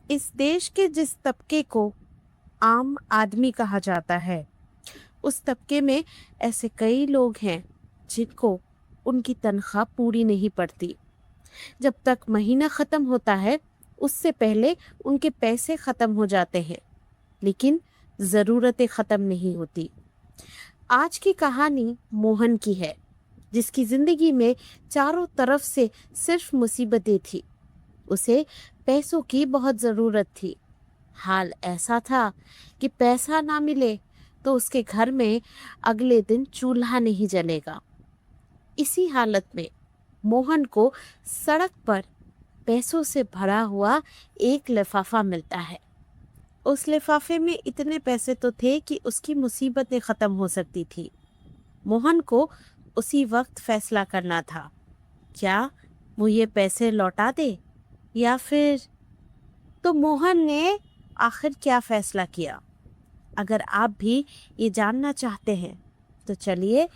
इस देश के जिस तबके को आम आदमी कहा जाता है, उस तबके में ऐसे कई लोग हैं जिनको उनकी तनख्वाह पूरी नहीं पड़ती। जब तक महीना खत्म होता है, उससे पहले उनके पैसे खत्म हो जाते हैं, लेकिन ज़रूरतें खत्म नहीं होती। आज की कहानी मोहन की है, जिसकी जिंदगी में चारों तरफ से सिर्फ मुसीबतें थी। उसे पैसों की बहुत ज़रूरत थी। हाल ऐसा था कि पैसा ना मिले तो उसके घर में अगले दिन चूल्हा नहीं जलेगा। इसी हालत में मोहन को सड़क पर पैसों से भरा हुआ एक लिफाफा मिलता है। उस लिफाफे में इतने पैसे तो थे कि उसकी मुसीबतें खत्म हो सकती थी। मोहन को उसी वक्त फैसला करना था, क्या वो ये पैसे लौटा दे या फिर। तो मोहन ने आखिर क्या फैसला किया? अगर आप भी ये जानना चाहते हैं तो चलिए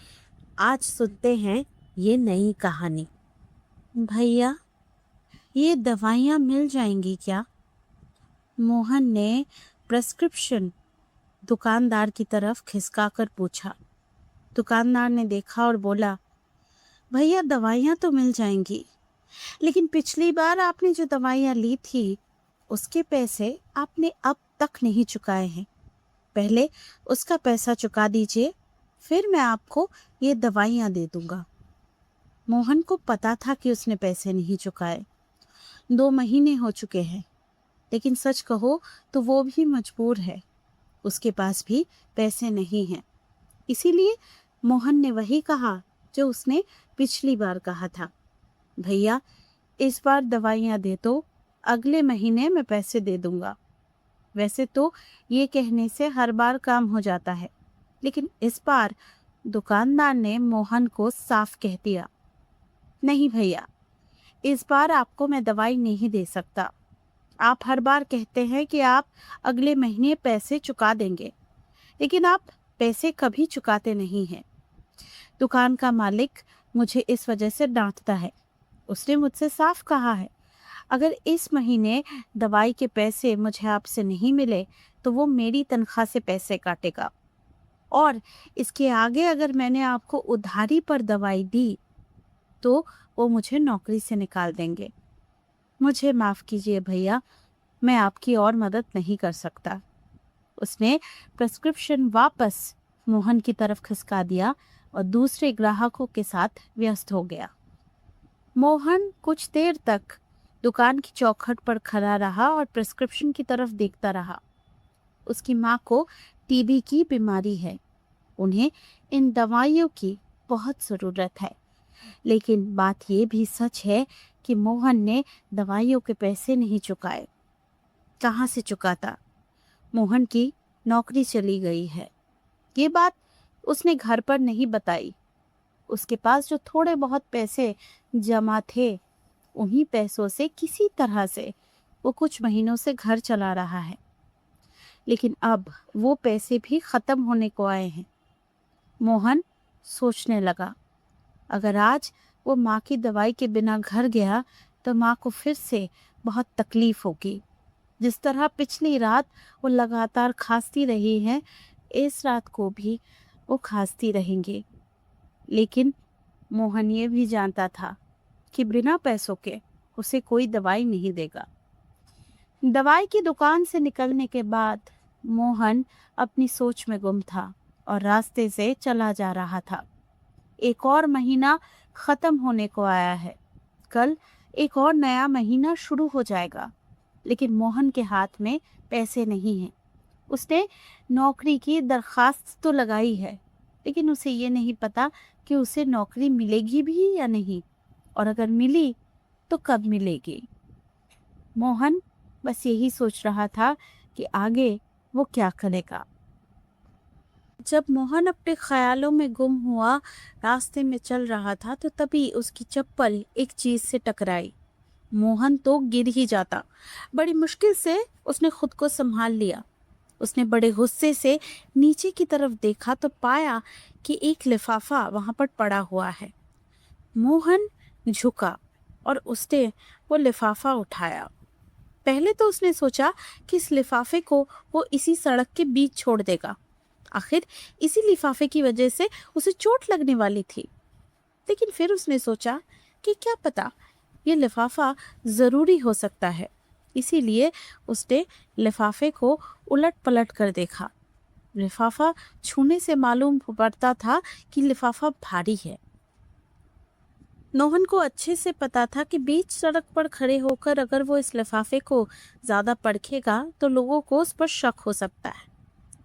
आज सुनते हैं ये नई कहानी। भैया, ये दवाइयाँ मिल जाएंगी क्या? मोहन ने प्रेस्क्रिप्शन दुकानदार की तरफ खिसकाकर पूछा। दुकानदार ने देखा और बोला, भैया दवाइयाँ तो मिल जाएंगी, लेकिन पिछली बार आपने जो दवाइयाँ ली थी उसके पैसे आपने अब तक नहीं चुकाए हैं। पहले उसका पैसा चुका दीजिए, फिर मैं आपको ये दवाइयाँ दे दूंगा। मोहन को पता था कि उसने पैसे नहीं चुकाए। 2 महीने हो चुके हैं, लेकिन सच कहो तो वो भी मजबूर है। उसके पास भी पैसे नहीं हैं। इसीलिए मोहन ने वही कहा जो उसने पिछली बार कहा था, भैया इस बार दवाइयाँ दे दो, अगले महीने मैं पैसे दे दूंगा। वैसे तो ये कहने से हर बार काम हो जाता है, लेकिन इस बार दुकानदार ने मोहन को साफ कह दिया, नहीं भैया, इस बार आपको मैं दवाई नहीं दे सकता। आप हर बार कहते हैं कि आप अगले महीने पैसे चुका देंगे, लेकिन आप पैसे कभी चुकाते नहीं हैं। दुकान का मालिक मुझे इस वजह से डांटता है। उसने मुझसे साफ कहा है, अगर इस महीने दवाई के पैसे मुझे आपसे नहीं मिले तो वो मेरी तनख्वाह से पैसे काटेगा, और इसके आगे अगर मैंने आपको उधारी पर दवाई दी तो वो मुझे नौकरी से निकाल देंगे। मुझे माफ़ कीजिए भैया, मैं आपकी और मदद नहीं कर सकता। उसने प्रेस्क्रिप्शन वापस मोहन की तरफ खिसका दिया और दूसरे ग्राहकों के साथ व्यस्त हो गया। मोहन कुछ देर तक दुकान की चौखट पर खड़ा रहा और प्रेस्क्रिप्शन की तरफ देखता रहा। उसकी माँ को टीबी की बीमारी है। उन्हें इन दवाइयों की बहुत ज़रूरत है, लेकिन बात ये भी सच है कि मोहन ने दवाइयों के पैसे नहीं चुकाए। कहाँ से चुकाता? मोहन की नौकरी चली गई है। ये बात उसने घर पर नहीं बताई। उसके पास जो थोड़े बहुत पैसे जमा थे, उन्हीं पैसों से किसी तरह से वो कुछ महीनों से घर चला रहा है, लेकिन अब वो पैसे भी खत्म होने को आए हैं। मोहन सोचने लगा, अगर आज वो माँ की दवाई के बिना घर गया तो माँ को फिर से बहुत तकलीफ होगी। जिस तरह पिछली रात वो लगातार खांसती रही है, इस रात को भी वो खांसती रहेंगे। लेकिन मोहन ये भी जानता था कि बिना पैसों के उसे कोई दवाई नहीं देगा। दवाई की दुकान से निकलने के बाद मोहन अपनी सोच में गुम था और रास्ते से चला जा रहा था। एक और महीना खत्म होने को आया है। कल एक और नया महीना शुरू हो जाएगा, लेकिन मोहन के हाथ में पैसे नहीं हैं। उसने नौकरी की दरखास्त तो लगाई है, लेकिन उसे ये नहीं पता कि उसे नौकरी मिलेगी भी या नहीं, और अगर मिली तो कब मिलेगी। मोहन बस यही सोच रहा था कि आगे वो क्या करेगा। जब मोहन अपने ख्यालों में गुम हुआ रास्ते में चल रहा था, तो तभी उसकी चप्पल एक चीज से टकराई। मोहन तो गिर ही जाता। बड़ी मुश्किल से उसने खुद को संभाल लिया। उसने बड़े गुस्से से नीचे की तरफ देखा तो पाया कि एक लिफाफा वहां पर पड़ा हुआ है। मोहन झुका और उसने वो लिफाफा उठाया। पहले तो उसने सोचा कि इस लिफाफे को वो इसी सड़क के बीच छोड़ देगा। आखिर इसी लिफाफे की वजह से उसे चोट लगने वाली थी। लेकिन फिर उसने सोचा कि क्या पता ये लिफाफा ज़रूरी हो सकता है। इसीलिए उसने लिफाफे को उलट पलट कर देखा। लिफाफा छूने से मालूम पड़ता था कि लिफाफा भारी है। मोहन को अच्छे से पता था कि बीच सड़क पर खड़े होकर अगर वो इस लिफाफे को ज़्यादा परखेगा तो लोगों को उस पर शक हो सकता है।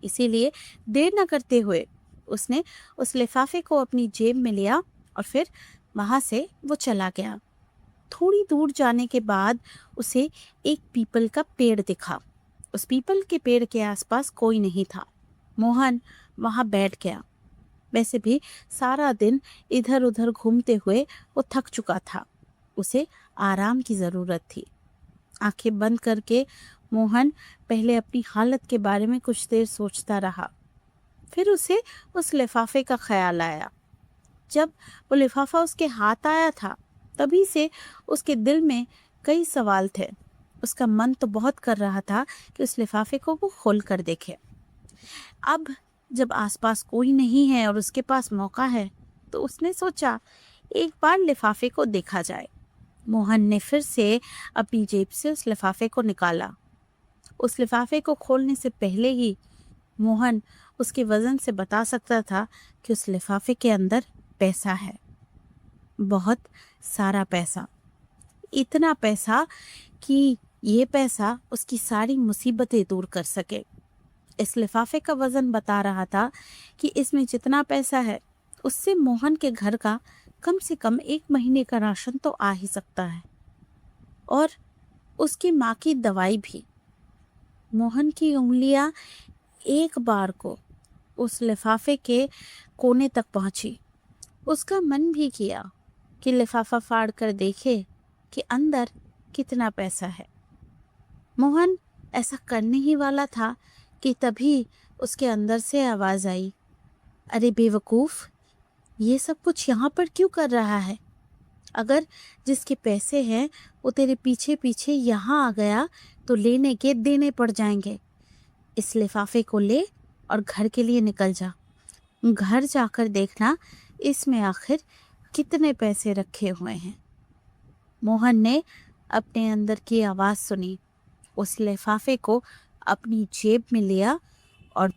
इसीलिए देर न करते हुए उसने उस लिफाफे को अपनी जेब में लिया और फिर वहाँ से वो चला गया। थोड़ी दूर जाने के बाद उसे एक पीपल का पेड़ दिखा। उस पीपल के पेड़ के आसपास कोई नहीं था। मोहन वहाँ बैठ गया। वैसे भी सारा दिन इधर उधर घूमते हुए वो थक चुका था। उसे आराम की ज़रूरत थी। आंखें बंद करके मोहन पहले अपनी हालत के बारे में कुछ देर सोचता रहा। फिर उसे उस लिफाफे का ख्याल आया। जब वो लिफाफा उसके हाथ आया था तभी से उसके दिल में कई सवाल थे। उसका मन तो बहुत कर रहा था कि उस लिफाफे को वो खोल कर देखे। अब जब आसपास कोई नहीं है और उसके पास मौका है तो उसने सोचा एक बार लिफाफे को देखा जाए। मोहन ने फिर से अपनी जेब से उस लिफाफे को निकाला। उस लिफाफे को खोलने से पहले ही मोहन उसके वजन से बता सकता था कि उस लिफाफे के अंदर पैसा है। बहुत सारा पैसा। इतना पैसा कि ये पैसा उसकी सारी मुसीबतें दूर कर सके। इस लिफाफे का वजन बता रहा था कि इसमें जितना पैसा है उससे मोहन के घर का कम से कम 1 महीने का राशन तो आ ही सकता है, और उसकी माँ की दवाई भी। मोहन की उंगलियां एक बार को उस लिफाफे के कोने तक पहुंची। उसका मन भी किया कि लिफाफा फाड़ कर देखे कि अंदर कितना पैसा है। मोहन ऐसा करने ही वाला था कि तभी उसके अंदर से आवाज़ आई, अरे बेवकूफ़, ये सब कुछ यहाँ पर क्यों कर रहा है? अगर जिसके पैसे हैं वो तेरे पीछे पीछे यहाँ आ गया तो लेने के देने पड़ जाएंगे। इस लिफाफे को ले और घर के लिए निकल जा। घर जाकर देखना इसमें आखिर कितने पैसे रखे हुए हैं। मोहन ने अपने अंदर की आवाज़ सुनी। उस लिफाफे को अपनी जेब में लिया और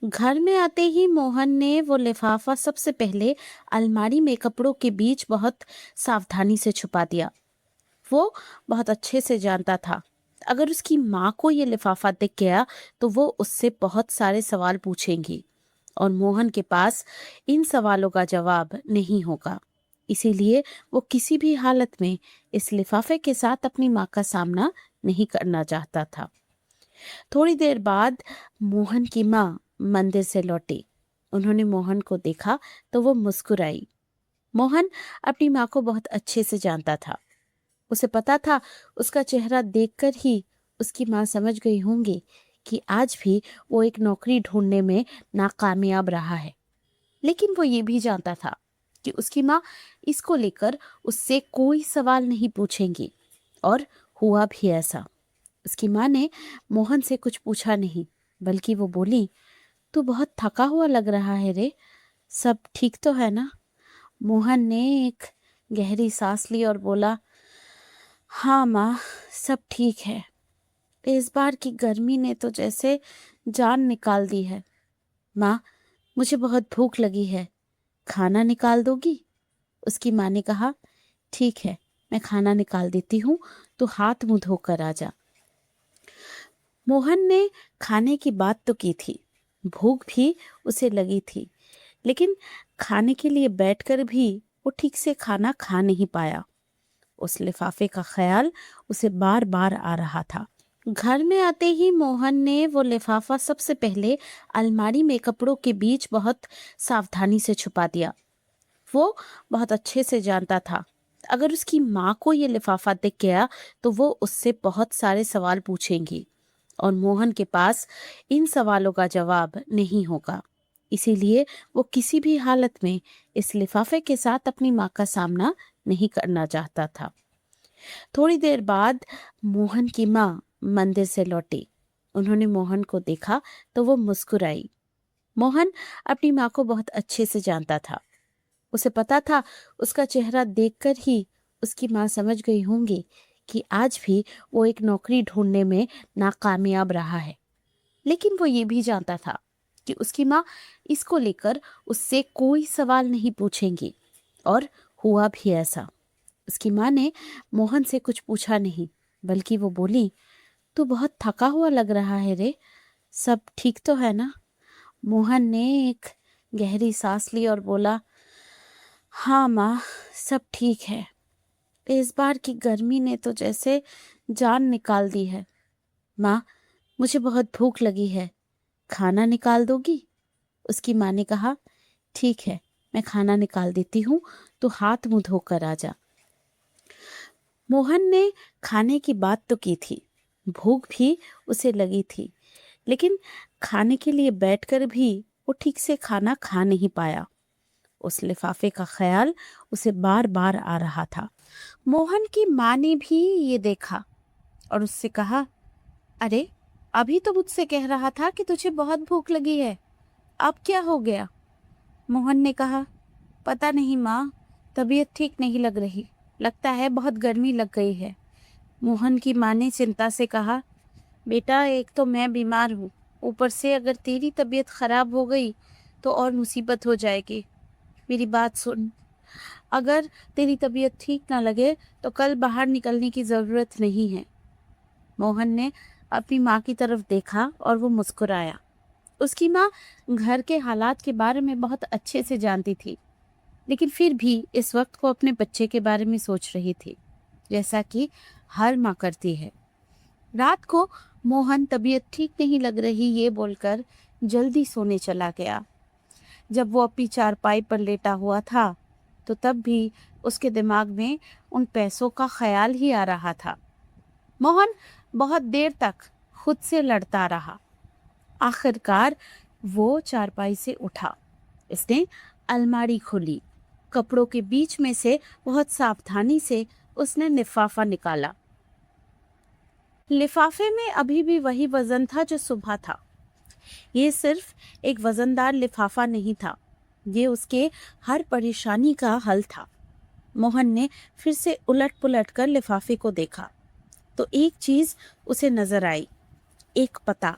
घर में आते ही मोहन ने वो लिफाफा सबसे पहले अलमारी में कपड़ों के बीच बहुत सावधानी से छुपा दिया। वो बहुत अच्छे से जानता था अगर उसकी माँ को ये लिफाफा दिख गया तो वो उससे बहुत सारे सवाल पूछेंगी और मोहन के पास इन सवालों का जवाब नहीं होगा। इसीलिए वो किसी भी हालत में इस लिफाफे के साथ अपनी माँ का सामना नहीं करना चाहता था। थोड़ी देर बाद मोहन की माँ मंदिर से लौटी। उन्होंने मोहन को देखा तो वो मुस्कुराई। मोहन अपनी माँ को बहुत अच्छे से जानता था। उसे पता था उसका चेहरा देखकर ही उसकी माँ समझ गई होंगी कि आज भी वो एक नौकरी ढूंढने में नाकामयाब रहा है। लेकिन वो ये भी जानता था कि उसकी माँ इसको लेकर उससे कोई सवाल नहीं पूछेंगी, और हुआ भी ऐसा। उसकी माँ ने मोहन से कुछ पूछा नहीं, बल्कि वो बोली, तू बहुत थका हुआ लग रहा है रे, सब ठीक तो है ना? मोहन ने एक गहरी सांस ली और बोला, हाँ माँ, सब ठीक है। इस बार की गर्मी ने तो जैसे जान निकाल दी है। माँ, मुझे बहुत भूख लगी है, खाना निकाल दोगी? उसकी माँ ने कहा, ठीक है, मैं खाना निकाल देती हूँ, तो हाथ मुंह धोकर आ जा। मोहन ने खाने की बात तो की थी, भूख भी उसे लगी थी, लेकिन खाने के लिए बैठकर भी वो ठीक से खाना खा नहीं पाया। उस लिफाफे का ख्याल उसे बार बार आ रहा था। घर में आते ही मोहन ने वो लिफाफा सबसे पहले अलमारी में कपड़ों के बीच बहुत सावधानी से छुपा दिया। वो बहुत अच्छे से जानता था अगर उसकी माँ को ये लिफाफा दिख गया तो वो उससे बहुत सारे सवाल पूछेंगी, और मोहन के पास इन सवालों का जवाब नहीं होगा। इसीलिए वो किसी भी हालत में इस लिफाफे के साथ अपनी माँ का सामना नहीं करना चाहता था। थोड़ी देर बाद मोहन की माँ मंदिर से लौटी। उन्होंने मोहन को देखा तो वो मुस्कुराई। मोहन अपनी माँ को बहुत अच्छे से जानता था। उसे पता था उसका चेहरा देखकर ही उसकी माँ समझ गई होंगी कि आज भी वो एक नौकरी ढूंढने में नाकामयाब रहा है। लेकिन वो ये भी जानता था कि उसकी माँ इसको लेकर उससे कोई सवाल नहीं पूछेंगी। और हुआ भी ऐसा। उसकी माँ ने मोहन से कुछ पूछा नहीं, बल्कि वो बोली, तू बहुत थका हुआ लग रहा है रे, सब ठीक तो है ना? मोहन ने एक गहरी सांस ली और बोला, हाँ माँ, सब ठीक है। इस बार की गर्मी ने तो जैसे जान निकाल दी है। माँ, मुझे बहुत भूख लगी है, खाना निकाल दोगी? उसकी माँ ने कहा, ठीक है, मैं खाना निकाल देती हूँ, तो हाथ मुंह धोकर आ जा। मोहन ने खाने की बात तो की थी, भूख भी उसे लगी थी, लेकिन खाने के लिए बैठकर भी वो ठीक से खाना खा नहीं पाया। उस लिफाफे का ख्याल उसे बार बार आ रहा था। मोहन की माँ ने भी ये देखा और उससे कहा, अरे, अभी तो मुझसे कह रहा था कि तुझे बहुत भूख लगी है, अब क्या हो गया? मोहन ने कहा, पता नहीं माँ, तबीयत ठीक नहीं लग रही, लगता है बहुत गर्मी लग गई है। मोहन की माँ ने चिंता से कहा, बेटा, एक तो मैं बीमार हूँ, ऊपर से अगर तेरी तबीयत खराब हो गई तो और मुसीबत हो जाएगी। मेरी बात सुन, अगर तेरी तबीयत ठीक ना लगे तो कल बाहर निकलने की ज़रूरत नहीं है। मोहन ने अपनी माँ की तरफ देखा और वो मुस्कुराया। उसकी माँ घर के हालात के बारे में बहुत अच्छे से जानती थी, लेकिन फिर भी इस वक्त को अपने बच्चे के बारे में सोच रही थी, जैसा कि हर माँ करती है। रात को मोहन तबीयत ठीक नहीं लग रही ये बोलकर जल्दी सोने चला गया। जब वो अपनी चारपाई पर लेटा हुआ था तो तब भी उसके दिमाग में उन पैसों का ख्याल ही आ रहा था। मोहन बहुत देर तक खुद से लड़ता रहा। आखिरकार वो चारपाई से उठा। इसने अलमारी खोली। कपड़ों के बीच में से बहुत सावधानी से उसने लिफाफा निकाला। लिफाफे में अभी भी वही वजन था जो सुबह था। ये सिर्फ एक वजनदार लिफाफा नहीं था, ये उसके हर परेशानी का हल था। मोहन ने फिर से उलट पुलट कर लिफाफे को देखा तो एक चीज उसे नजर आई, एक पता।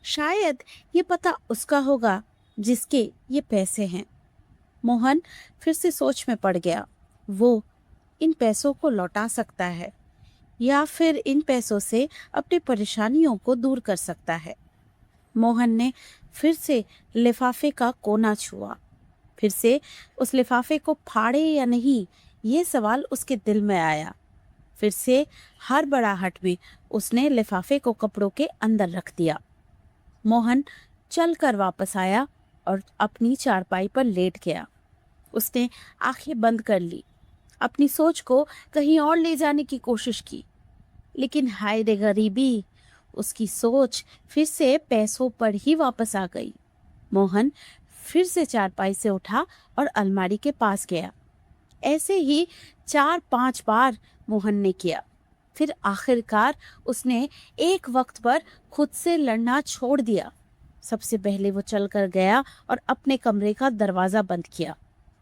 शायद ये पता उसका होगा जिसके ये पैसे हैं। मोहन फिर से सोच में पड़ गया। वो इन पैसों को लौटा सकता है या फिर इन पैसों से अपनी परेशानियों को दूर कर सकता है। मोहन ने फिर से लिफाफे का कोना छुआ। फिर से उस लिफाफे को फाड़े या नहीं, ये सवाल उसके दिल में आया। फिर से हड़बड़ाहट में उसने लिफाफे को कपड़ों के अंदर रख दिया। मोहन चलकर वापस आया और अपनी चारपाई पर लेट गया। उसने आंखें बंद कर ली, अपनी सोच को कहीं और ले जाने की कोशिश की, लेकिन हाय रे गरीबी, उसकी सोच फिर से पैसों पर ही वापस आ गई। मोहन फिर से चारपाई से उठा और अलमारी के पास गया। ऐसे ही 4-5 बार मोहन ने किया। फिर आखिरकार उसने एक वक्त पर खुद से लड़ना छोड़ दिया। सबसे पहले वो चलकर गया और अपने कमरे का दरवाजा बंद किया।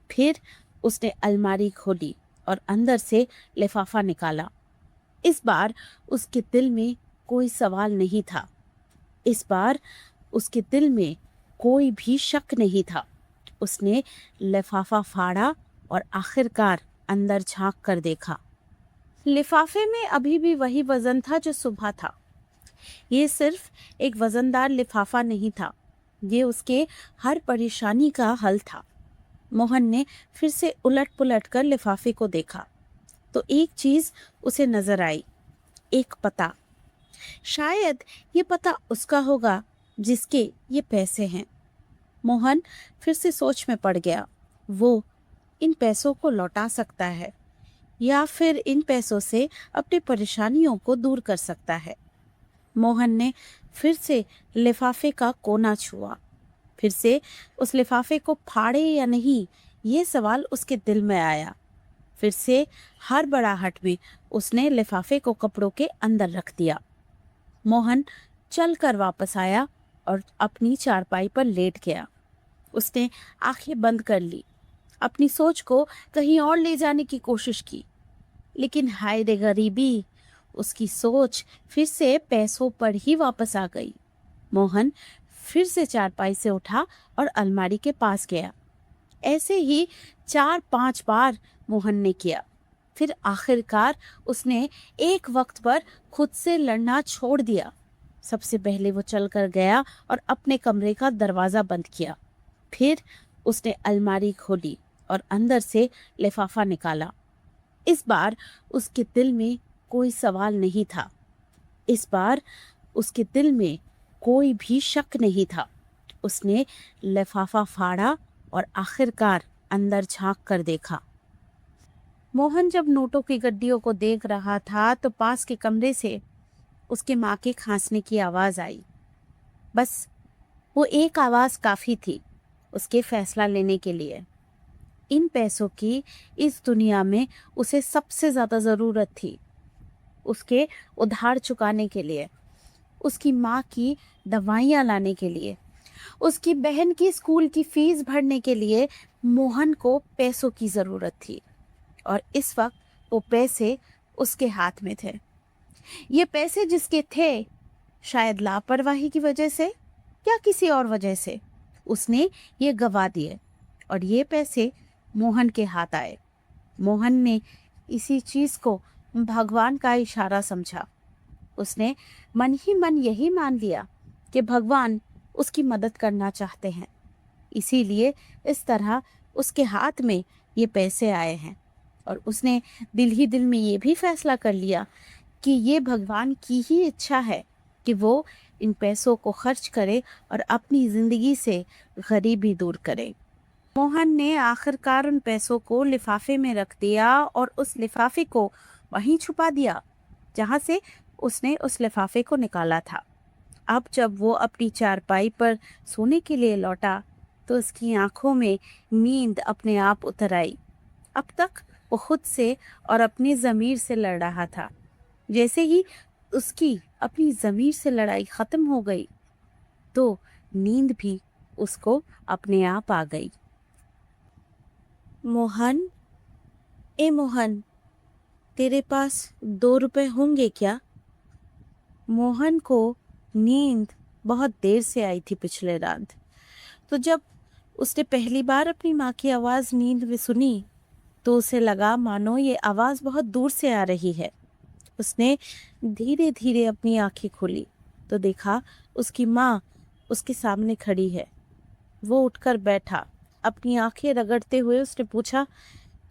फिर उसने अलमारी खोली और अंदर से लिफाफा निकाला। इस बार उसके दिल में कोई सवाल नहीं था। इस बार उसके दिल में कोई भी शक नहीं था। उसने लिफाफा फाड़ा और आखिरकार अंदर झांक कर देखा। लिफाफे में अभी भी वही वजन था जो सुबह था। ये सिर्फ एक वजनदार लिफाफा नहीं था, ये उसके हर परेशानी का हल था। मोहन ने फिर से उलट पुलट कर लिफाफे को देखा तो एक चीज उसे नजर आई, एक पता। शायद ये पता उसका होगा जिसके ये पैसे हैं। मोहन फिर से सोच में पड़ गया। वो इन पैसों को लौटा सकता है या फिर इन पैसों से अपनी परेशानियों को दूर कर सकता है। मोहन ने फिर से लिफाफे का कोना छुआ। फिर से उस लिफाफे को फाड़े या नहीं, ये सवाल उसके दिल में आया। फिर से हड़बड़ाहट में उसने लिफाफे को कपड़ों के अंदर रख दिया। मोहन चलकर वापस आया और अपनी चारपाई पर लेट गया। उसने आंखें बंद कर ली, अपनी सोच को कहीं और ले जाने की कोशिश की, लेकिन हाय रे गरीबी, उसकी सोच फिर से पैसों पर ही वापस आ गई। मोहन फिर से चारपाई से उठा और अलमारी के पास गया। ऐसे ही 4-5 बार मोहन ने किया। फिर आखिरकार उसने एक वक्त पर खुद से लड़ना छोड़ दिया। सबसे पहले वो चलकर गया और अपने कमरे का दरवाजा बंद किया। फिर उसने अलमारी खोली और अंदर से लिफाफा निकाला। इस बार उसके दिल में कोई सवाल नहीं था। इस बार उसके दिल में कोई भी शक नहीं था। उसने लिफाफा फाड़ा और आखिरकार अंदर झांक कर देखा। मोहन जब नोटों की गड्डियों को देख रहा था तो पास के कमरे से उसके माँ के खांसने की आवाज आई। बस वो एक आवाज काफी थी उसके फैसला लेने के लिए। इन पैसों की इस दुनिया में उसे सबसे ज्यादा जरूरत थी, उसके उधार चुकाने के लिए, उसकी माँ की दवाइयाँ लाने के लिए, उसकी बहन की स्कूल की फीस भरने के लिए मोहन को पैसों की जरूरत थी। और इस वक्त वो पैसे उसके हाथ में थे। ये पैसे जिसके थे, शायद लापरवाही की वजह से या किसी और वजह से उसने ये गवा दिए और ये पैसे मोहन के हाथ आए। मोहन ने इसी चीज को भगवान का इशारा समझा। उसने मन ही मन यही मान लिया कि भगवान उसकी मदद करना चाहते हैं, इसीलिए इस तरह उसके हाथ में ये पैसे आए हैं। और उसने दिल ही दिल में ये भी फैसला कर लिया कि ये भगवान की ही इच्छा है कि वो इन पैसों को खर्च करे और अपनी जिंदगी से गरीबी दूर करे। मोहन ने आखिरकार उन पैसों को लिफाफे में रख दिया और उस लिफाफे को वहीं छुपा दिया जहां से उसने उस लिफाफे को निकाला था। अब जब वो अपनी चारपाई पर सोने के लिए लौटा तो उसकी आंखों में नींद अपने आप उतर आई। अब तक वो खुद से और अपनी ज़मीर से लड़ रहा था। जैसे ही उसकी अपनी ज़मीर से लड़ाई ख़त्म हो गई तो नींद भी उसको अपने आप आ गई। मोहन, ए मोहन, तेरे पास 2 रुपए होंगे क्या? मोहन को नींद बहुत देर से आई थी पिछले रात। तो जब उसने पहली बार अपनी माँ की आवाज़ नींद में सुनी तो उसे लगा मानो ये आवाज़ बहुत दूर से आ रही है। उसने धीरे धीरे अपनी आंखें खोली तो देखा उसकी माँ उसके सामने खड़ी है। वो उठकर बैठा, अपनी आंखें रगड़ते हुए उसने पूछा,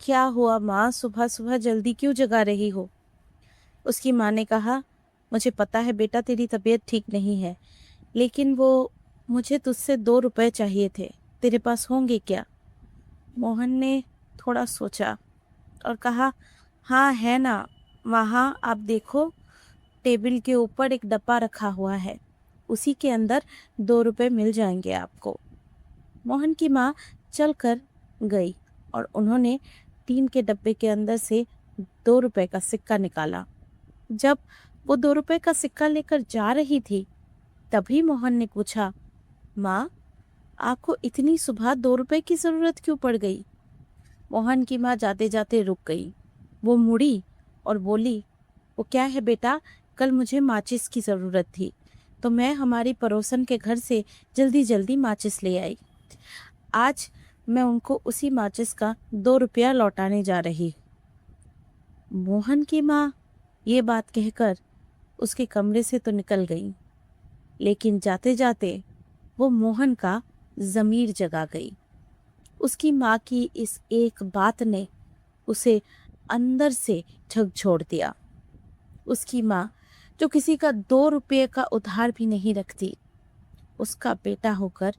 क्या हुआ माँ, सुबह सुबह जल्दी क्यों जगा रही हो? उसकी माँ ने कहा, मुझे पता है बेटा तेरी तबीयत ठीक नहीं है, लेकिन वो मुझे तुझसे 2 रुपए चाहिए थे, तेरे पास होंगे क्या? मोहन ने थोड़ा सोचा और कहा, हाँ है ना, वहाँ आप देखो, टेबल के ऊपर एक डब्बा रखा हुआ है, उसी के अंदर 2 रुपए मिल जाएंगे आपको। मोहन की माँ चलकर गई और उन्होंने टीन के डब्बे के अंदर से 2 रुपए का सिक्का निकाला। जब वो 2 रुपए का सिक्का लेकर जा रही थी तभी मोहन ने पूछा, माँ, आपको इतनी सुबह 2 रुपए की जरूरत क्यों पड़ गई? मोहन की माँ जाते जाते रुक गई। वो मुड़ी और बोली, वो क्या है बेटा, कल मुझे माचिस की ज़रूरत थी तो मैं हमारी पड़ोसन के घर से जल्दी जल्दी माचिस ले आई। आज मैं उनको उसी माचिस का 2 रुपया लौटाने जा रही। मोहन की माँ ये बात कहकर उसके कमरे से तो निकल गई, लेकिन जाते जाते वो मोहन का ज़मीर जगा गई। उसकी माँ की इस एक बात ने उसे अंदर से झकझोर दिया। उसकी माँ जो किसी का 2 रुपये का उधार भी नहीं रखती, उसका बेटा होकर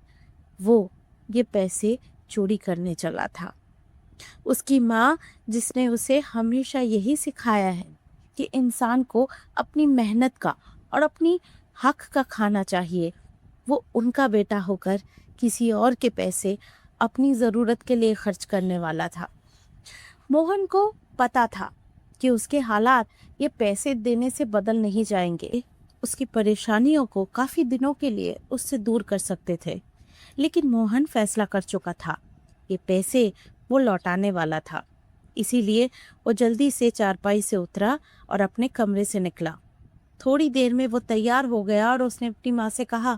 वो ये पैसे चोरी करने चला था। उसकी माँ जिसने उसे हमेशा यही सिखाया है कि इंसान को अपनी मेहनत का और अपनी हक का खाना चाहिए, वो उनका बेटा होकर किसी और के पैसे अपनी ज़रूरत के लिए खर्च करने वाला था। मोहन को पता था कि उसके हालात ये पैसे देने से बदल नहीं जाएंगे, उसकी परेशानियों को काफी दिनों के लिए उससे दूर कर सकते थे। लेकिन मोहन फैसला कर चुका था, ये पैसे वो लौटाने वाला था। इसीलिए वो जल्दी से चारपाई से उतरा और अपने कमरे से निकला। थोड़ी देर में वो तैयार हो गया और उसने अपनी माँ से कहा,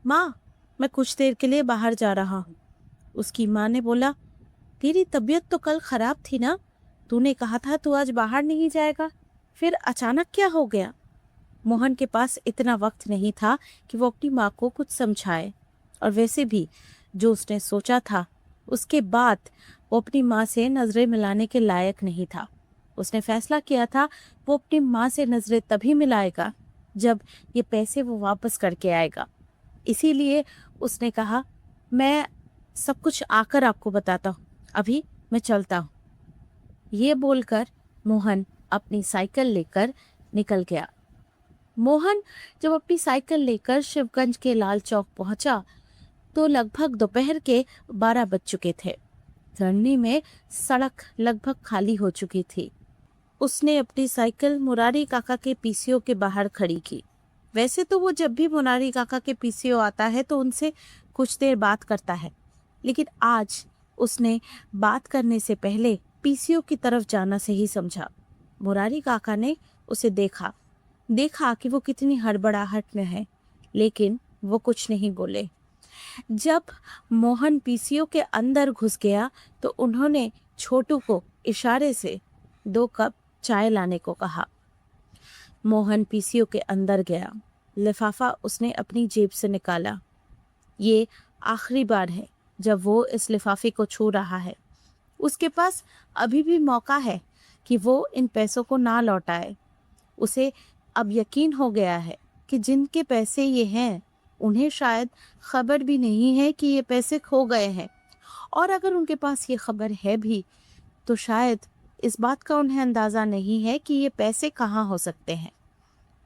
माँ, मैं कुछ देर के लिए बाहर जा रहा हूँ। उसकी माँ ने बोला, तेरी तबीयत तो कल खराब थी ना, तूने कहा था तू आज बाहर नहीं जाएगा, फिर अचानक क्या हो गया? मोहन के पास इतना वक्त नहीं था कि वो अपनी माँ को कुछ समझाए, और वैसे भी जो उसने सोचा था उसके बाद वो अपनी माँ से नजरें मिलाने के लायक नहीं था। उसने फैसला किया था वो अपनी माँ से नजरें तभी मिलाएगा जब ये पैसे वो वापस करके आएगा। इसीलिए उसने कहा, मैं सब कुछ आकर आपको बताता हूँ, अभी मैं चलता हूँ। ये बोलकर मोहन अपनी साइकिल लेकर निकल गया। मोहन जब अपनी साइकिल लेकर शिवगंज के लाल चौक पहुंचा तो लगभग दोपहर के 12 बज चुके थे। धरनी में सड़क लगभग खाली हो चुकी थी। उसने अपनी साइकिल मुरारी काका के पीसीओ के बाहर खड़ी की। वैसे तो वो जब भी मुरारी काका के पीसीओ आता है तो उनसे कुछ देर बात करता है, लेकिन आज उसने बात करने से पहले पीसीओ की तरफ जाना सही समझा। मुरारी काका ने उसे देखा कि वो कितनी हड़बड़ाहट में है, लेकिन वो कुछ नहीं बोले। जब मोहन पीसीओ के अंदर घुस गया तो उन्होंने छोटू को इशारे से 2 कप चाय लाने को कहा। मोहन पीसीओ के अंदर गया। लिफाफा उसने अपनी जेब से निकाला। ये आखिरी बार है जब वो इस लिफाफे को छू रहा है। उसके पास अभी भी मौका है कि वो इन पैसों को ना लौटाए। उसे अब यकीन हो गया है कि जिनके पैसे ये हैं उन्हें शायद खबर भी नहीं है कि ये पैसे खो गए हैं, और अगर उनके पास ये खबर है भी तो शायद इस बात का उन्हें अंदाज़ा नहीं है कि ये पैसे कहाँ हो सकते हैं।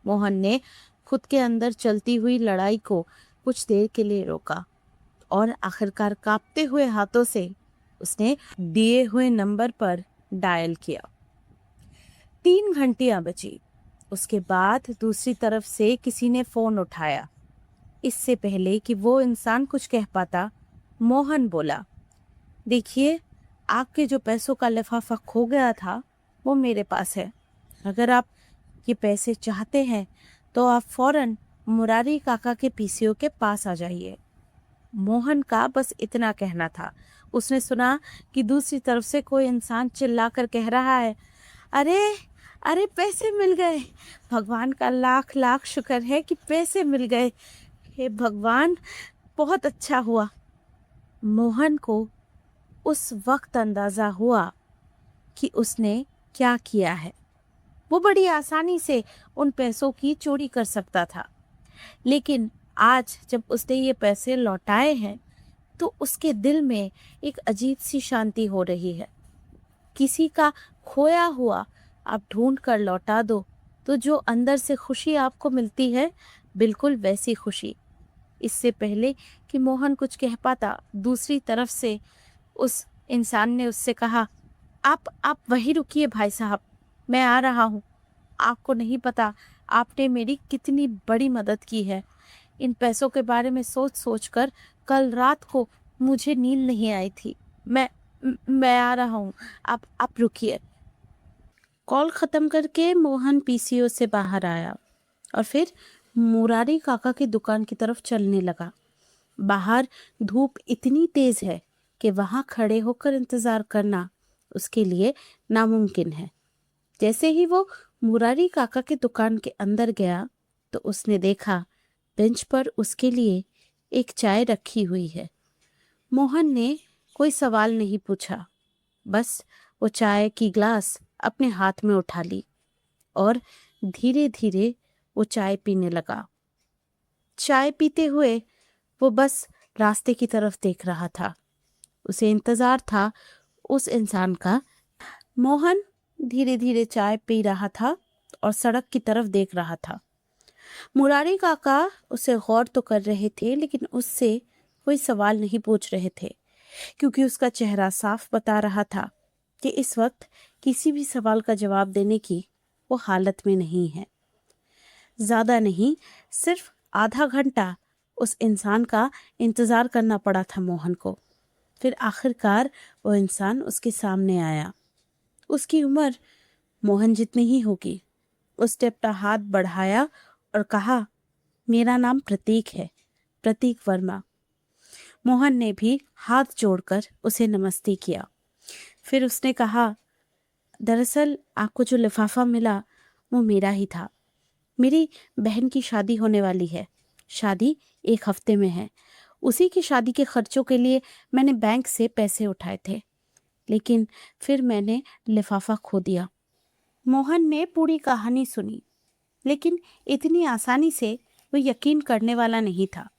मोहन ने खुद के अंदर चलती हुई लड़ाई को कुछ देर के लिए रोका और आखिरकार कांपते हुए हाथों से उसने दिए हुए नंबर पर डायल किया। 3 घंटियां बची। उसके बाद दूसरी तरफ से किसी ने फोन उठाया। इससे पहले कि वो इंसान कुछ कह पाता, मोहन बोला, देखिए, आपके जो पैसों का लिफाफा खो गया था वो मेरे पास है। अगर आप ये पैसे चाहते हैं तो आप फौरन मुरारी काका के पीसीओ के पास आ जाइए। मोहन का बस इतना कहना था। उसने सुना कि दूसरी तरफ से कोई इंसान चिल्लाकर कह रहा है, अरे अरे, पैसे मिल गए, भगवान का लाख लाख शुक्र है कि पैसे मिल गए, हे भगवान, बहुत अच्छा हुआ। मोहन को उस वक्त अंदाजा हुआ कि उसने क्या किया है। वो बड़ी आसानी से उन पैसों की चोरी कर सकता था, लेकिन आज जब उसने ये पैसे लौटाए हैं तो उसके दिल में एक अजीब सी शांति हो रही है। किसी का खोया हुआ आप ढूंढ कर लौटा दो तो जो अंदर से खुशी आपको मिलती है, बिल्कुल वैसी खुशी। इससे पहले कि मोहन कुछ कह पाता, दूसरी तरफ से उस इंसान ने उससे कहा, आप वहीं रुकिए भाई साहब, मैं आ रहा हूँ। आपको नहीं पता आपने मेरी कितनी बड़ी मदद की है। इन पैसों के बारे में सोच सोच कर कल रात को मुझे नींद नहीं आई थी। मैं आ रहा हूँ, आप रुकिए। कॉल ख़त्म करके मोहन पीसीओ से बाहर आया और फिर मुरारी काका की दुकान की तरफ चलने लगा। बाहर धूप इतनी तेज है कि वहां खड़े होकर इंतजार करना उसके लिए नामुमकिन है। जैसे ही वो मुरारी काका की दुकान के अंदर गया तो उसने देखा बेंच पर उसके लिए एक चाय रखी हुई है। मोहन ने कोई सवाल नहीं पूछा, बस वो चाय की ग्लास अपने हाथ में उठा ली और धीरे धीरे वो चाय पीने लगा। चाय पीते हुए वो बस रास्ते की तरफ देख रहा था। उसे इंतजार था उस इंसान का। मोहन धीरे धीरे चाय पी रहा था और सड़क की तरफ देख रहा था। मुरारी काका उसे गौर तो कर रहे थे, लेकिन उससे कोई सवाल नहीं पूछ रहे थे, क्योंकि उसका चेहरा साफ बता रहा था कि इस वक्त किसी भी सवाल का जवाब देने की वो हालत में नहीं है। ज्यादा नहीं, सिर्फ आधा घंटा उस इंसान का इंतजार करना पड़ा था मोहन को। फिर आखिरकार वो इंसान उसके सामने आया। उसकी उम्र मोहन जितनी ही होगी। उसने अपना हाथ बढ़ाया और कहा, मेरा नाम प्रतीक है, प्रतीक वर्मा। मोहन ने भी हाथ जोड़कर उसे नमस्ते किया। फिर उसने कहा, दरअसल आपको जो लिफाफा मिला वो मेरा ही था। मेरी बहन की शादी होने वाली है। शादी 1 हफ्ते में है। उसी की शादी के खर्चों के लिए मैंने बैंक से पैसे उठाए थे, लेकिन फिर मैंने लिफाफा खो दिया। मोहन ने पूरी कहानी सुनी, लेकिन इतनी आसानी से वो यकीन करने वाला नहीं था।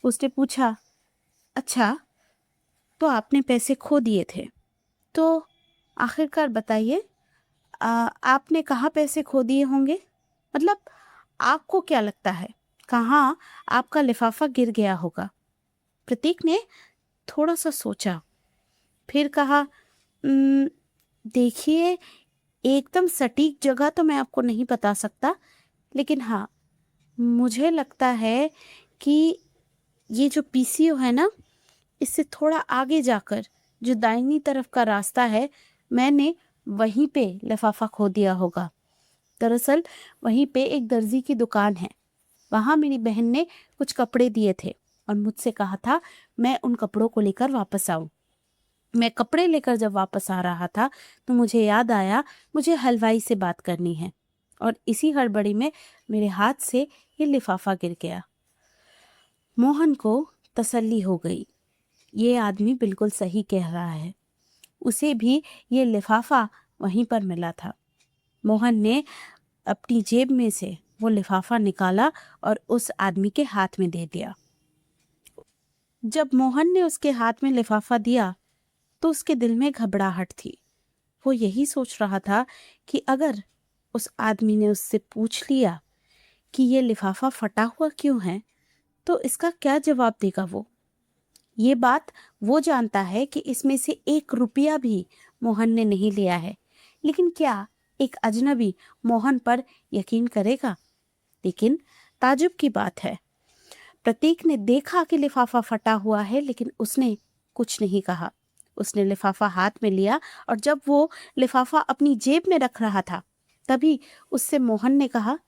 उसने पूछा, अच्छा, तो आपने पैसे खो दिए थे, तो आखिरकार बताइए, आपने कहाँ पैसे खो दिए होंगे? मतलब आपको क्या लगता है कहाँ आपका लिफाफा गिर गया होगा? प्रतीक ने थोड़ा सा सोचा, फिर कहा, "उम्म, देखिए, एकदम सटीक जगह तो मैं आपको नहीं बता सकता, लेकिन हाँ, मुझे लगता है कि ये जो पीसीओ है ना, इससे थोड़ा आगे जाकर जो दाहिनी तरफ का रास्ता है, मैंने वहीं पे लिफाफा खो दिया होगा। दरअसल वहीं पे एक दर्जी की दुकान है। वहां मेरी बहन ने कुछ कपड़े दिए थे और मुझसे कहा था मैं उन कपड़ों को लेकर वापस आऊं। मैं कपड़े लेकर जब वापस आ रहा था तो मुझे याद आया मुझे हलवाई से बात करनी है, और इसी हड़बड़ी में मेरे हाथ से ये लिफाफा गिर गया। मोहन को तसल्ली हो गई। ये आदमी बिल्कुल सही कह रहा है। उसे भी ये लिफाफा वहीं पर मिला था। मोहन ने अपनी जेब में से वो लिफाफा निकाला और उस आदमी के हाथ में दे दिया। जब मोहन ने उसके हाथ में लिफाफा दिया तो उसके दिल में घबराहट थी। वो यही सोच रहा था कि अगर उस आदमी ने उससे पूछ लिया कि ये लिफाफा फटा हुआ क्यों है, तो इसका क्या जवाब देगा वो। ये बात वो जानता है कि इसमें से 1 रुपया भी मोहन ने नहीं लिया है, लेकिन क्या एक अजनबी मोहन पर यकीन करेगा? लेकिन ताजुब की बात है, प्रतीक ने देखा कि लिफाफा फटा हुआ है, लेकिन उसने कुछ नहीं कहा। उसने लिफाफा हाथ में लिया और जब वो लिफाफा अपनी जेब में रख रहा था, तभी उससे मोहन ने कहा,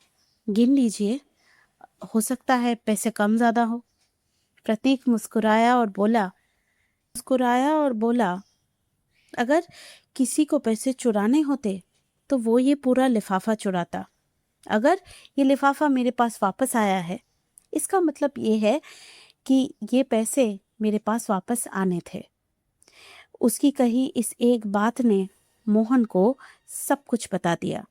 गिन लीजिए, हो सकता है पैसे कम ज्यादा हो। प्रतीक मुस्कुराया और बोला, अगर किसी को पैसे चुराने होते तो वो ये पूरा लिफाफा चुराता। अगर ये लिफाफा मेरे पास वापस आया है, इसका मतलब ये है कि ये पैसे मेरे पास वापस आने थे। उसकी कही इस एक बात ने मोहन को सब कुछ बता दिया।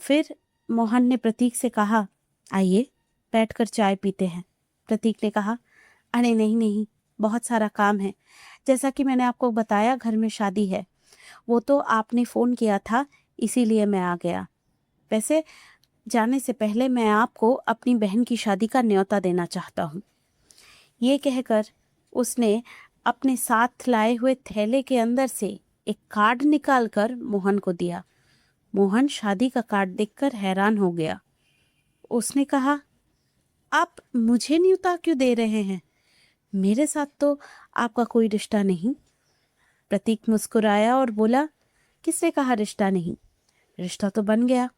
फिर मोहन ने प्रतीक से कहा, आइए बैठकर चाय पीते हैं। प्रतीक ने कहा, अरे नहीं नहीं, बहुत सारा काम है। जैसा कि मैंने आपको बताया, घर में शादी है। वो तो आपने फ़ोन किया था, इसीलिए मैं आ गया। वैसे जाने से पहले मैं आपको अपनी बहन की शादी का न्योता देना चाहता हूँ। ये कहकर उसने अपने साथ लाए हुए थैले के अंदर से एक कार्ड निकालकर मोहन को दिया। मोहन शादी का कार्ड देखकर हैरान हो गया। उसने कहा, आप मुझे न्योता क्यों दे रहे हैं? मेरे साथ तो आपका कोई रिश्ता नहीं। प्रतीक मुस्कुराया और बोला, किसने कहा रिश्ता नहीं? रिश्ता तो बन गया।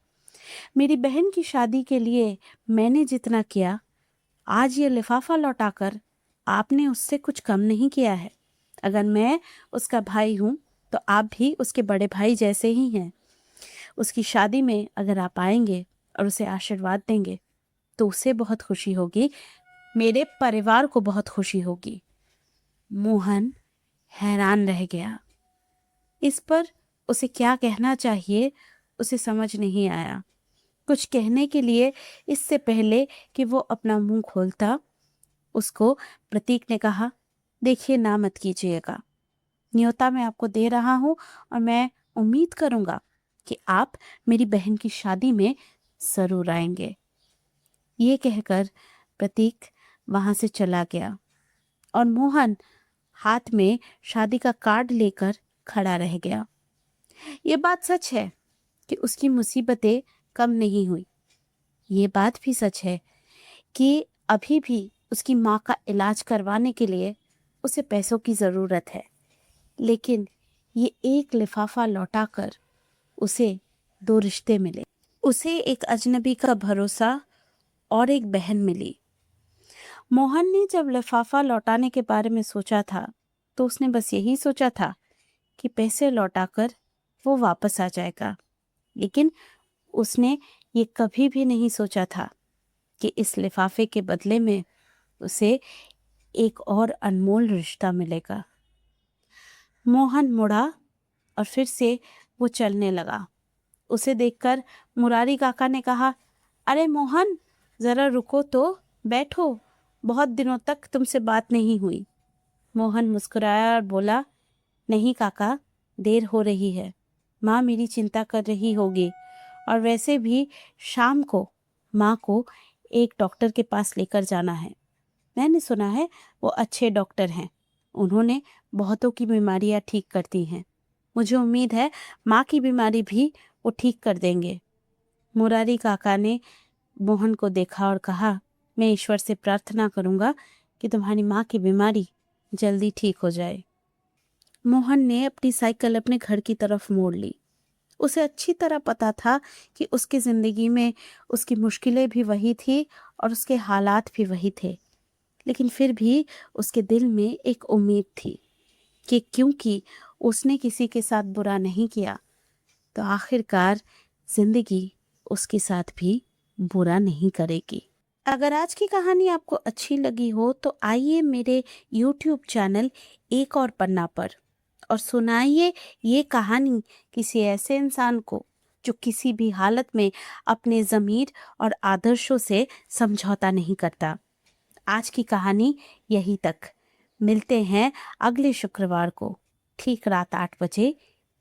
मेरी बहन की शादी के लिए मैंने जितना किया, आज ये लिफाफा लौटाकर आपने उससे कुछ कम नहीं किया है। अगर मैं उसका भाई हूँ तो आप भी उसके बड़े भाई जैसे ही हैं। उसकी शादी में अगर आप आएंगे और उसे आशीर्वाद देंगे तो उसे बहुत खुशी होगी, मेरे परिवार को बहुत खुशी होगी। मोहन हैरान रह गया। इस पर उसे क्या कहना चाहिए उसे समझ नहीं आया। कुछ कहने के लिए इससे पहले कि वो अपना मुंह खोलता, उसको प्रतीक ने कहा, देखिए, ना मत कीजिएगा। न्योता मैं आपको दे रहा हूँ और मैं उम्मीद करूँगा कि आप मेरी बहन की शादी में ज़रूर आएंगे। ये कहकर प्रतीक वहाँ से चला गया और मोहन हाथ में शादी का कार्ड लेकर खड़ा रह गया। ये बात सच है कि उसकी मुसीबतें कम नहीं हुई। ये बात भी सच है कि अभी भी उसकी माँ का इलाज करवाने के लिए उसे पैसों की ज़रूरत है। लेकिन ये एक लिफाफा लौटाकर उसे 2 रिश्ते मिले। उसे एक अजनबी का भरोसा और एक बहन मिली। मोहन ने जब लिफाफा लौटाने के बारे में सोचा था तो उसने बस यही सोचा था कि पैसे लौटाकर वो वापस आ जाएगा। लेकिन उसने ये कभी भी नहीं सोचा था कि इस लिफाफे के बदले में उसे एक और अनमोल रिश्ता मिलेगा। मोहन मुड़ा और फिर से वो चलने लगा। उसे देखकर मुरारी काका ने कहा, अरे मोहन, जरा रुको तो, बैठो, बहुत दिनों तक तुमसे बात नहीं हुई। मोहन मुस्कुराया और बोला, नहीं काका, देर हो रही है, माँ मेरी चिंता कर रही होगी, और वैसे भी शाम को माँ को एक डॉक्टर के पास लेकर जाना है। मैंने सुना है वो अच्छे डॉक्टर हैं, उन्होंने बहुतों की बीमारियां ठीक करती हैं। मुझे उम्मीद है माँ की बीमारी भी वो ठीक कर देंगे। मुरारी काका ने मोहन को देखा और कहा, मैं ईश्वर से प्रार्थना करूंगा कि तुम्हारी माँ की बीमारी जल्दी ठीक हो जाए। मोहन ने अपनी साइकिल अपने घर की तरफ मोड़ ली। उसे अच्छी तरह पता था कि उसकी जिंदगी में उसकी मुश्किलें भी वही थी और उसके हालात भी वही थे। लेकिन फिर भी उसके दिल में एक उम्मीद थी कि क्योंकि उसने किसी के साथ बुरा नहीं किया तो आखिरकार जिंदगी उसके साथ भी बुरा नहीं करेगी। अगर आज की कहानी आपको अच्छी लगी हो तो आइए मेरे YouTube चैनल एक और पन्ना पर और सुनाइए ये कहानी किसी ऐसे इंसान को जो किसी भी हालत में अपने ज़मीर और आदर्शों से समझौता नहीं करता। आज की कहानी यही तक। मिलते हैं अगले शुक्रवार को ठीक रात 8 बजे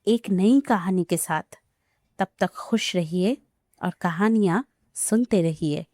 एक नई कहानी के साथ। तब तक खुश रहिए और कहानियाँ सुनते रहिए।